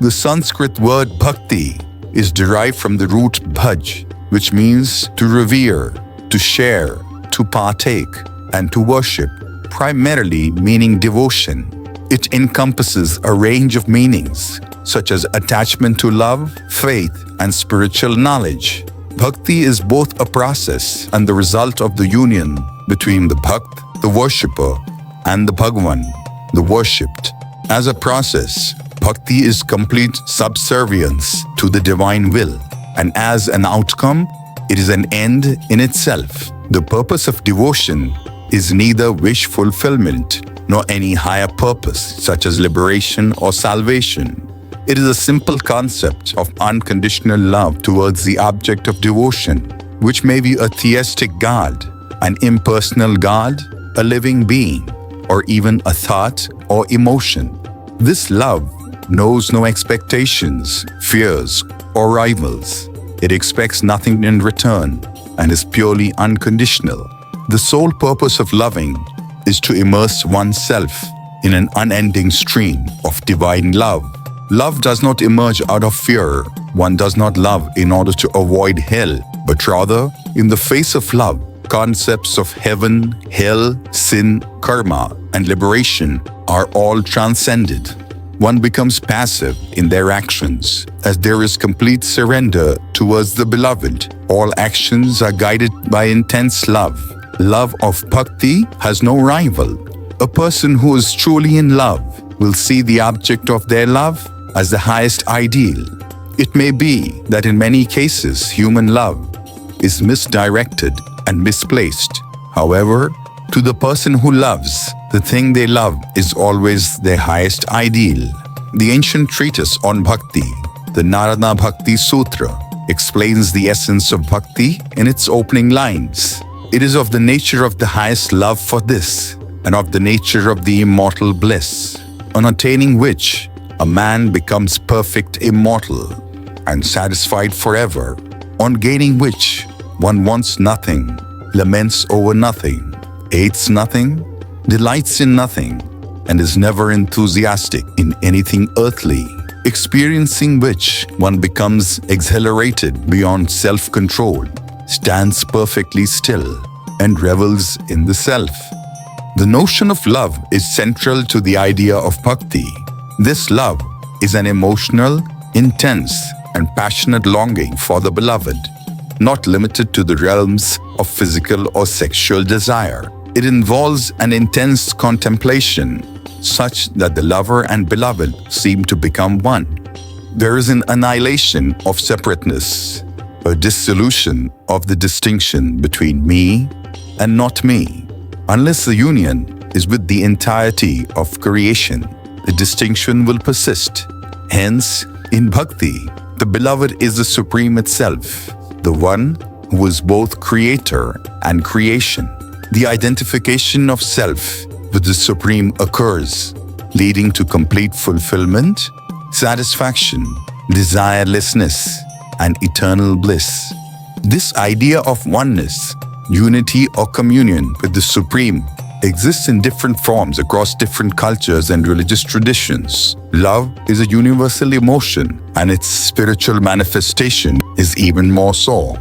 The Sanskrit word bhakti is derived from the root bhaj, which means to revere, to share, to partake, and to worship, primarily meaning devotion. It encompasses a range of meanings, such as attachment to love, faith, and spiritual knowledge. Bhakti is both a process and the result of the union between the bhakt, the worshipper, and the Bhagwan, the worshipped. As a process, bhakti is complete subservience to the divine will, and as an outcome, it is an end in itself. The purpose of devotion is neither wish fulfillment nor any higher purpose, such as liberation or salvation. It is a simple concept of unconditional love towards the object of devotion, which may be a theistic God, an impersonal God, a living being, or even a thought or emotion. This love knows no expectations, fears, or rivals. It expects nothing in return and is purely unconditional. The sole purpose of loving is to immerse oneself in an unending stream of divine love. Love does not emerge out of fear. One does not love in order to avoid hell, but rather, in the face of love, concepts of heaven, hell, sin, karma, and liberation are all transcended. One becomes passive in their actions, as there is complete surrender towards the beloved. All actions are guided by intense love. Love of bhakti has no rival. A person who is truly in love will see the object of their love as the highest ideal. It may be that in many cases human love is misdirected and misplaced. However, to the person who loves, the thing they love is always their highest ideal. The ancient treatise on bhakti, the Narada Bhakti Sutra, explains the essence of bhakti in its opening lines. It is of the nature of the highest love for this, and of the nature of the immortal bliss, on attaining which a man becomes perfect immortal and satisfied forever, on gaining which one wants nothing, laments over nothing, hates nothing, delights in nothing, and is never enthusiastic in anything earthly, experiencing which one becomes exhilarated beyond self-control, stands perfectly still, and revels in the self. The notion of love is central to the idea of bhakti. This love is an emotional, intense, and passionate longing for the beloved, not limited to the realms of physical or sexual desire. It involves an intense contemplation, such that the lover and beloved seem to become one. There is an annihilation of separateness, a dissolution of the distinction between me and not me. Unless the union is with the entirety of creation, the distinction will persist. Hence, in bhakti, the beloved is the supreme itself, the one who is both creator and creation. The identification of self with the supreme occurs, leading to complete fulfillment, satisfaction, desirelessness, and eternal bliss. This idea of oneness, unity or communion with the Supreme exists in different forms across different cultures and religious traditions. Love is a universal emotion, and its spiritual manifestation is even more so.